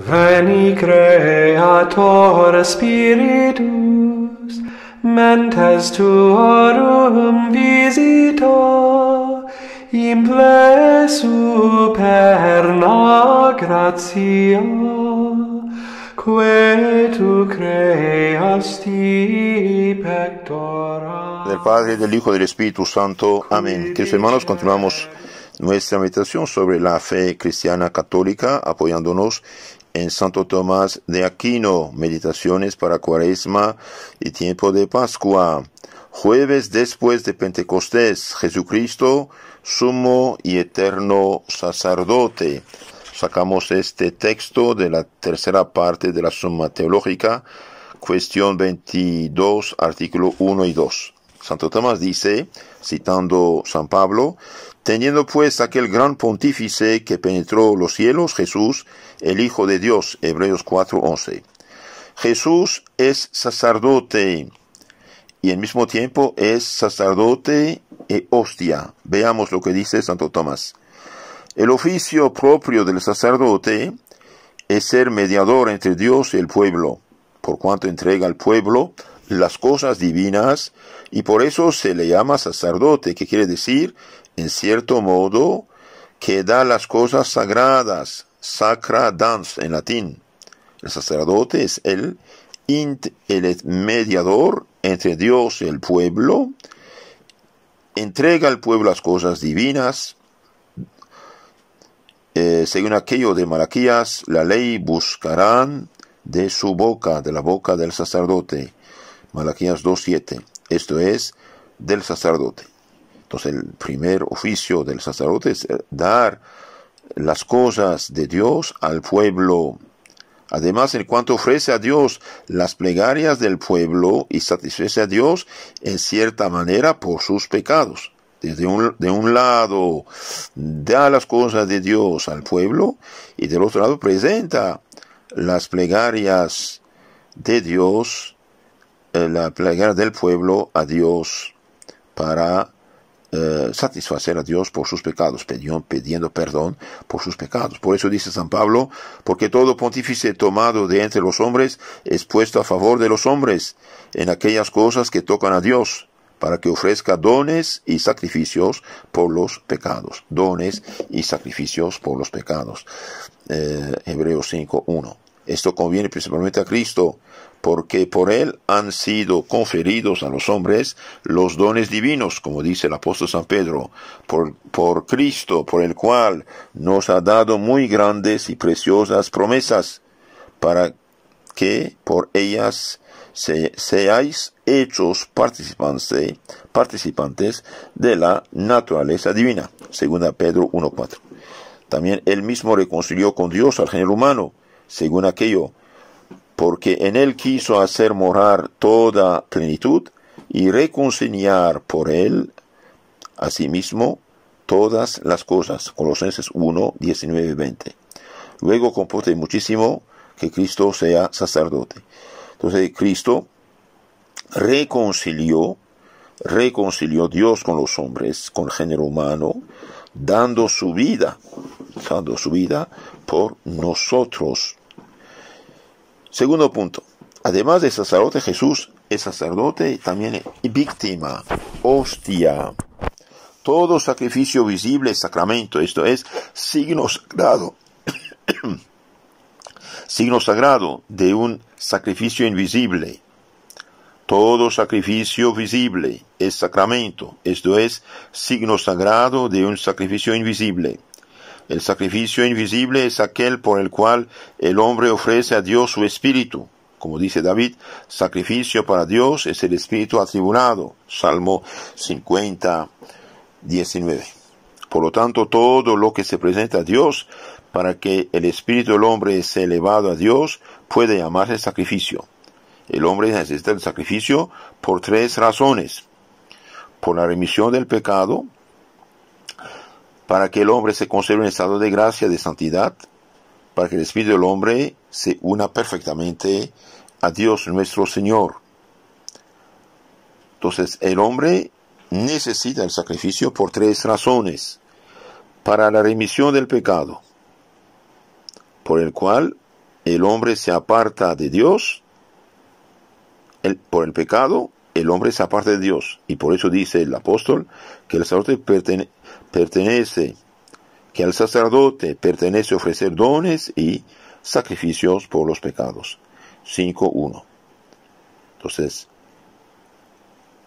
Veni Creator Spiritus, mentes tuorum visita, imple superna gratia, que tu creasti pectora. Del Padre, del Hijo y del Espíritu Santo. Amén. Queridos hermanos, continuamos nuestra meditación sobre la fe cristiana católica, apoyándonos en Santo Tomás de Aquino, meditaciones para Cuaresma y tiempo de Pascua. Jueves después de Pentecostés, Jesucristo, sumo y eterno sacerdote. Sacamos este texto de la tercera parte de la Suma Teológica, cuestión 22, artículo 1 y 2. Santo Tomás dice, citando San Pablo, teniendo pues aquel gran pontífice que penetró los cielos, Jesús, el Hijo de Dios, Hebreos 4:11. Jesús es sacerdote y al mismo tiempo es sacerdote e hostia. Veamos lo que dice Santo Tomás. El oficio propio del sacerdote es ser mediador entre Dios y el pueblo, por cuanto entrega al pueblo las cosas divinas, y por eso se le llama sacerdote, que quiere decir, en cierto modo, que da las cosas sagradas, sacra dans en latín. El sacerdote es el mediador entre Dios y el pueblo, entrega al pueblo las cosas divinas. Según aquello de Malaquías, la ley buscarán de su boca, de la boca del sacerdote. Malaquías 2:7. Esto es del sacerdote. Entonces el primer oficio del sacerdote es dar las cosas de Dios al pueblo. Además, en cuanto ofrece a Dios las plegarias del pueblo y satisface a Dios en cierta manera por sus pecados. De un lado da las cosas de Dios al pueblo y del otro lado presenta las plegarias de Dios, la plegaria del pueblo a Dios para satisfacer a Dios por sus pecados, pidiendo perdón por sus pecados. Por eso dice San Pablo, porque todo pontífice tomado de entre los hombres es puesto a favor de los hombres en aquellas cosas que tocan a Dios, para que ofrezca dones y sacrificios por los pecados. Dones y sacrificios por los pecados. Hebreos 5:1. Esto conviene principalmente a Cristo, porque por Él han sido conferidos a los hombres los dones divinos, como dice el apóstol San Pedro, por Cristo, por el cual nos ha dado muy grandes y preciosas promesas, para que por ellas seáis hechos participantes de la naturaleza divina. Segunda Pedro 1:4. También Él mismo reconcilió con Dios al género humano, según aquello, porque en Él quiso hacer morar toda plenitud y reconciliar por Él a sí mismo todas las cosas. Colosenses 1:19-20. Luego comporte muchísimo que Cristo sea sacerdote. Entonces Cristo reconcilió Dios con los hombres, con el género humano, dando su vida por nosotros. Segundo punto. Además de sacerdote, Jesús es sacerdote y también víctima, hostia. Todo sacrificio visible es sacramento, esto es signo sagrado. Signo sagrado de un sacrificio invisible. Todo sacrificio visible es sacramento, esto es signo sagrado de un sacrificio invisible. El sacrificio invisible es aquel por el cual el hombre ofrece a Dios su espíritu. Como dice David, sacrificio para Dios es el espíritu atribulado. Salmo 50:19. Por lo tanto, todo lo que se presenta a Dios para que el espíritu del hombre sea elevado a Dios puede llamarse sacrificio. El hombre necesita el sacrificio por tres razones: por la remisión del pecado, para que el hombre se conserve en estado de gracia, de santidad, para que el espíritu del hombre se una perfectamente a Dios nuestro Señor. Entonces, el hombre necesita el sacrificio por tres razones: para la remisión del pecado, por el cual el hombre se aparta de Dios, por el pecado, el hombre se aparta de Dios. Y por eso dice el apóstol que el sacerdote que al sacerdote pertenece ofrecer dones y sacrificios por los pecados. 5:1. Entonces,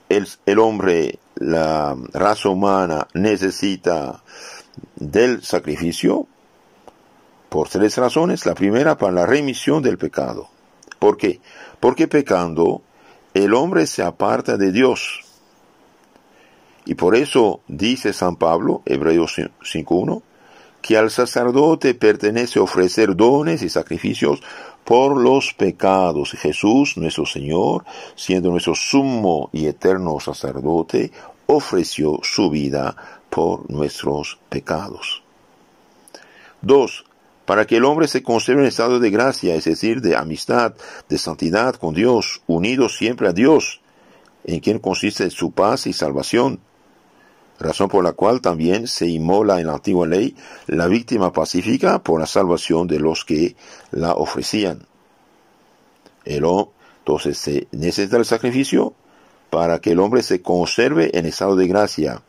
el hombre, la raza humana, necesita del sacrificio por 3 razones. La primera, para la remisión del pecado. ¿Por qué? Porque pecando, el hombre se aparta de Dios. Y por eso dice San Pablo, Hebreos 5:1, que al sacerdote pertenece ofrecer dones y sacrificios por los pecados. Jesús, nuestro Señor, siendo nuestro sumo y eterno sacerdote, ofreció su vida por nuestros pecados. 2. Para que el hombre se conserve en estado de gracia, es decir, de amistad, de santidad con Dios, unido siempre a Dios, en quien consiste su paz y salvación. Razón por la cual también se inmola en la antigua ley la víctima pacífica por la salvación de los que la ofrecían. Entonces se necesita el sacrificio para que el hombre se conserve en estado de gracia,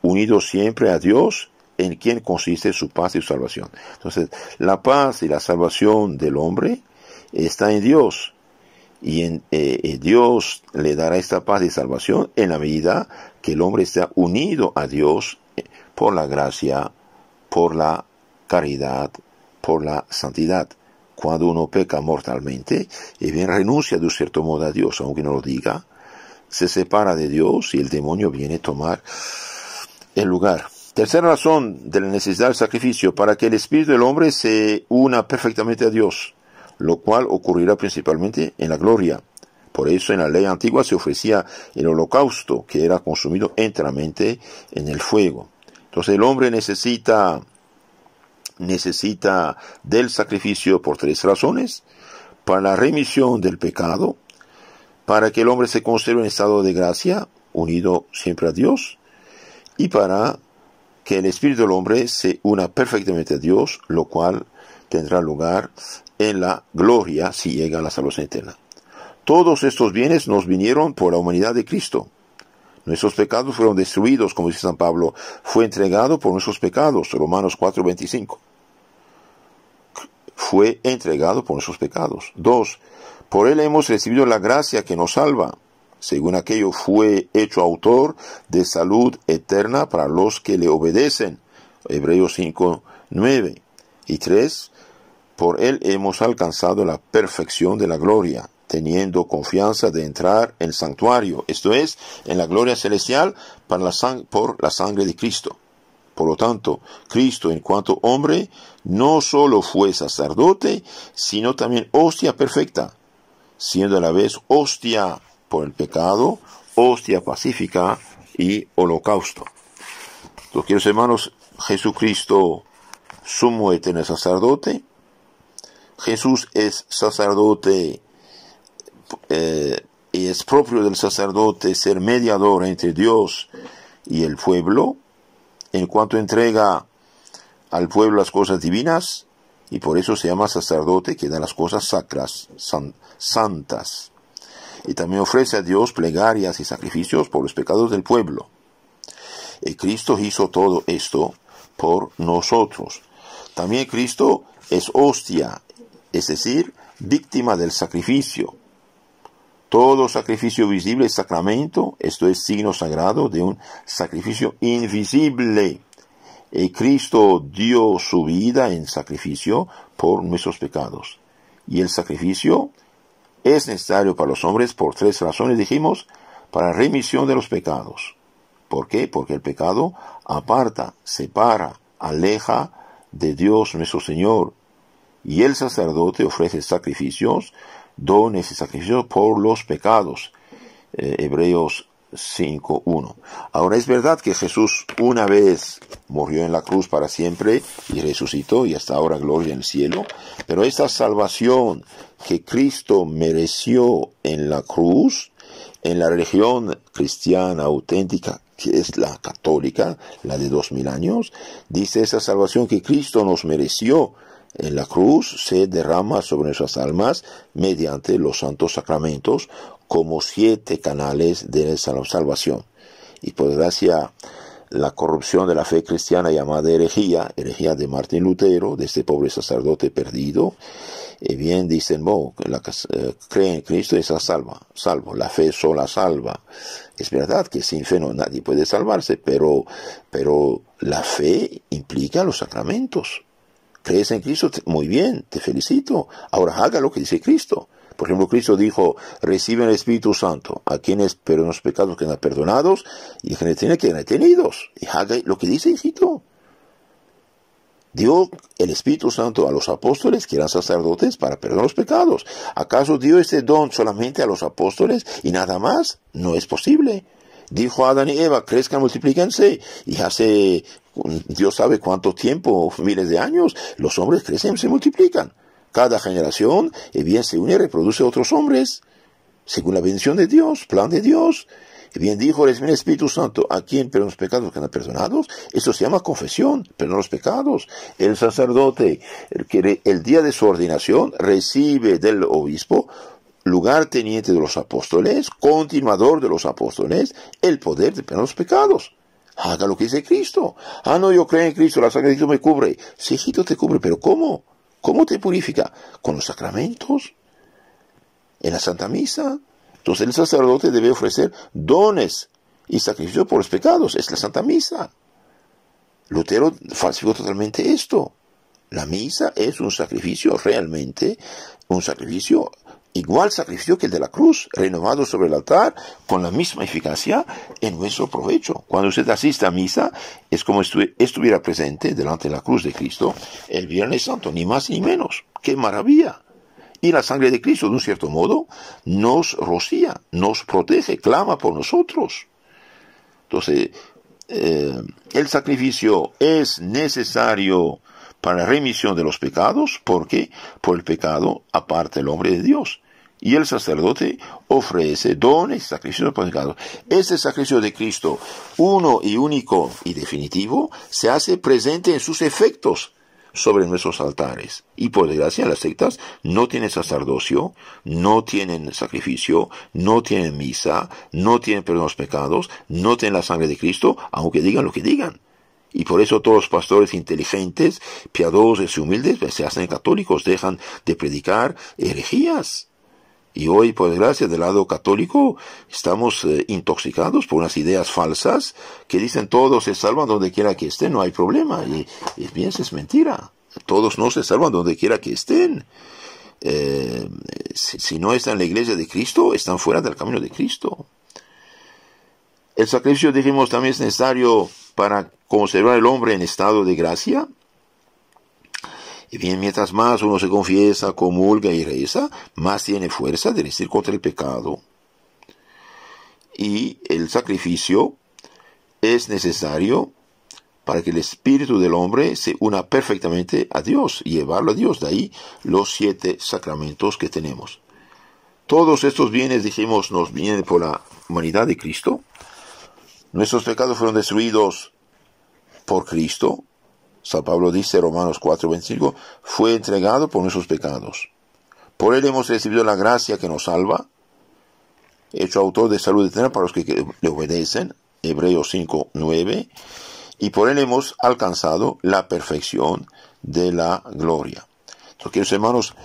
unido siempre a Dios, en quien consiste su paz y su salvación. Entonces, la paz y la salvación del hombre está en Dios. Y Dios le dará esta paz y salvación en la medida que el hombre está unido a Dios por la gracia, por la caridad, por la santidad. Cuando uno peca mortalmente, y bien renuncia de un cierto modo a Dios, aunque no lo diga, se separa de Dios y el demonio viene a tomar el lugar. Tercera razón de la necesidad del sacrificio, para que el espíritu del hombre se una perfectamente a Dios, lo cual ocurrirá principalmente en la gloria. Por eso en la ley antigua se ofrecía el holocausto, que era consumido enteramente en el fuego. Entonces el hombre necesita del sacrificio por 3 razones: para la remisión del pecado, para que el hombre se conserve en estado de gracia, unido siempre a Dios, y para que el espíritu del hombre se una perfectamente a Dios, lo cual tendrá lugar en la gloria si llega a la salvación eterna. Todos estos bienes nos vinieron por la humanidad de Cristo. Nuestros pecados fueron destruidos, como dice San Pablo, fue entregado por nuestros pecados, Romanos 4:25. Fue entregado por nuestros pecados. 2. Por él hemos recibido la gracia que nos salva. Según aquello fue hecho autor de salud eterna para los que le obedecen. Hebreos 5:9. Y 3. Por él hemos alcanzado la perfección de la gloria, teniendo confianza de entrar en el santuario, esto es, en la gloria celestial por la sangre de Cristo. Por lo tanto, Cristo, en cuanto hombre, no solo fue sacerdote, sino también hostia perfecta, siendo a la vez hostia por el pecado, hostia pacífica y holocausto. Entonces, queridos hermanos, Jesucristo, sumo eterno sacerdote. Jesús es sacerdote y es propio del sacerdote ser mediador entre Dios y el pueblo, en cuanto entrega al pueblo las cosas divinas, y por eso se llama sacerdote, que da las cosas sacras, santas. Y también ofrece a Dios plegarias y sacrificios por los pecados del pueblo. Y Cristo hizo todo esto por nosotros. También Cristo es hostia, es decir, víctima del sacrificio. Todo sacrificio visible es sacramento, esto es signo sagrado de un sacrificio invisible. Y Cristo dio su vida en sacrificio por nuestros pecados. Y el sacrificio es necesario para los hombres por 3 razones, dijimos: para remisión de los pecados. ¿Por qué? Porque el pecado aparta, separa, aleja de Dios nuestro Señor. Y el sacerdote ofrece sacrificios, dones y sacrificios por los pecados. Hebreos 5:1. Ahora, es verdad que Jesús una vez murió en la cruz para siempre y resucitó, y hasta ahora gloria en el cielo, pero esta salvación que Cristo mereció en la cruz, en la religión cristiana auténtica, que es la católica, la de 2000 años, dice esa salvación que Cristo nos mereció, en la cruz se derrama sobre nuestras almas mediante los santos sacramentos como 7 canales de salvación. Y por desgracia, la corrupción de la fe cristiana llamada herejía de Martín Lutero, de este pobre sacerdote perdido, bien dicen, cree en Cristo y está salvo, la fe sola salva. Es verdad que sin fe nadie puede salvarse, pero la fe implica los sacramentos. ¿Crees en Cristo? Muy bien, te felicito. Ahora haga lo que dice Cristo. Por ejemplo, Cristo dijo, reciben el Espíritu Santo a quienes perdonan los pecados que han perdonados y a quienes tienen que ser retenidos. Y haga lo que dice, hijito. Dio el Espíritu Santo a los apóstoles que eran sacerdotes para perdonar los pecados. ¿Acaso dio este don solamente a los apóstoles y nada más? No es posible. Dijo a Adán y Eva, crezcan, multiplíquense. Y hace, Dios sabe cuánto tiempo, miles de años, los hombres crecen y se multiplican. Cada generación, bien se une y reproduce a otros hombres, según la bendición de Dios, plan de Dios. Y bien dijo el Espíritu Santo, a quien perdonan los pecados que han perdonados. Eso se llama confesión, perdonar los pecados. El sacerdote, el día de su ordenación, recibe del obispo, lugarteniente de los apóstoles, continuador de los apóstoles, el poder de perdonar los pecados. Haga lo que dice Cristo. No, yo creo en Cristo, la sangre de Cristo me cubre. Sí, hijito, te cubre, pero ¿cómo? ¿Cómo te purifica? ¿Con los sacramentos? ¿En la Santa Misa? Entonces el sacerdote debe ofrecer dones y sacrificios por los pecados. Es la Santa Misa. Lutero falsificó totalmente esto. La misa es un sacrificio realmente, un sacrificio igual sacrificio que el de la cruz, renovado sobre el altar con la misma eficacia en nuestro provecho. Cuando usted asiste a misa, es como estuviera presente delante de la cruz de Cristo el Viernes Santo, ni más ni menos. ¡Qué maravilla! Y la sangre de Cristo, de un cierto modo, nos rocía, nos protege, clama por nosotros. Entonces, el sacrificio es necesario para la remisión de los pecados, porque por el pecado aparta el hombre de Dios. Y el sacerdote ofrece dones y sacrificios por el pecado. Este sacrificio de Cristo, uno y único y definitivo, se hace presente en sus efectos sobre nuestros altares. Y por desgracia las sectas no tienen sacerdocio, no tienen sacrificio, no tienen misa, no tienen perdón de los pecados, no tienen la sangre de Cristo, aunque digan lo que digan. Y por eso todos los pastores inteligentes, piadosos y humildes se hacen católicos, dejan de predicar herejías. Y hoy, por desgracia, del lado católico, estamos intoxicados por unas ideas falsas que dicen todos se salvan donde quiera que estén, no hay problema. Y bien, es mentira. Todos no se salvan donde quiera que estén. Si no están en la iglesia de Cristo, están fuera del camino de Cristo. El sacrificio, dijimos, también es necesario para conservar el hombre en estado de gracia. Y bien, mientras más uno se confiesa, comulga y reza, más tiene fuerza de resistir contra el pecado. Y el sacrificio es necesario para que el espíritu del hombre se una perfectamente a Dios y llevarlo a Dios. De ahí los 7 sacramentos que tenemos. Todos estos bienes, dijimos, nos vienen por la humanidad de Cristo. Nuestros pecados fueron destruidos por Cristo. San Pablo dice, Romanos 4:25, fue entregado por nuestros pecados. Por él hemos recibido la gracia que nos salva, hecho autor de salud eterna para los que le obedecen, Hebreos 5:9, y por él hemos alcanzado la perfección de la gloria. Entonces, queridos hermanos,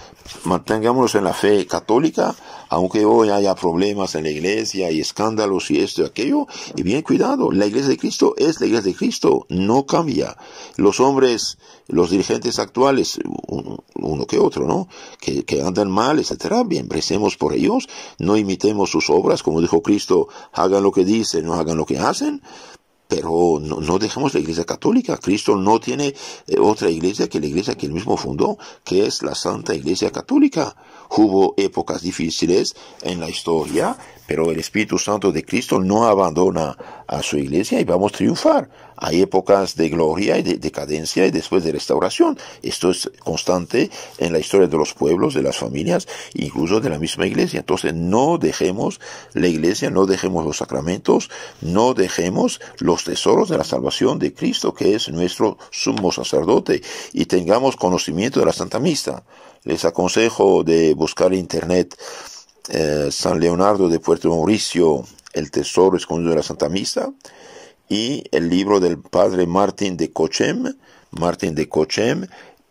mantengámonos en la fe católica, aunque hoy haya problemas en la iglesia y escándalos y esto y aquello, y bien cuidado, la iglesia de Cristo es la iglesia de Cristo, no cambia. Los hombres, los dirigentes actuales, uno que otro, ¿no? Que andan mal, etcétera, bien, recemos por ellos, no imitemos sus obras, como dijo Cristo, hagan lo que dicen, no hagan lo que hacen. Pero no dejemos la iglesia católica. Cristo no tiene otra iglesia que la iglesia que él mismo fundó, que es la Santa Iglesia Católica. Hubo épocas difíciles en la historia, Pero el Espíritu Santo de Cristo no abandona a su iglesia y vamos a triunfar. Hay épocas de gloria y de decadencia y después de restauración. Esto es constante en la historia de los pueblos, de las familias, incluso de la misma iglesia. Entonces no dejemos la iglesia, no dejemos los sacramentos, no dejemos los tesoros de la salvación de Cristo, que es nuestro sumo sacerdote, y tengamos conocimiento de la Santa Misa. Les aconsejo de buscar en internet San Leonardo de Puerto Mauricio, el tesoro escondido de la Santa Misa, y el libro del padre Martín de Cochem,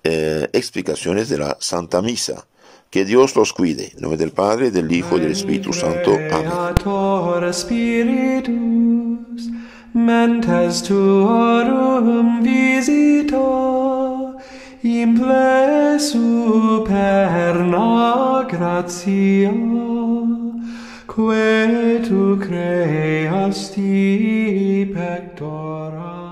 explicaciones de la Santa Misa. Que Dios los cuide. En nombre del Padre, del Hijo y del Espíritu Santo. Amén. Creator Spiritus, mentes tuorum visita, imple superna gratia, que tu creasti pectora.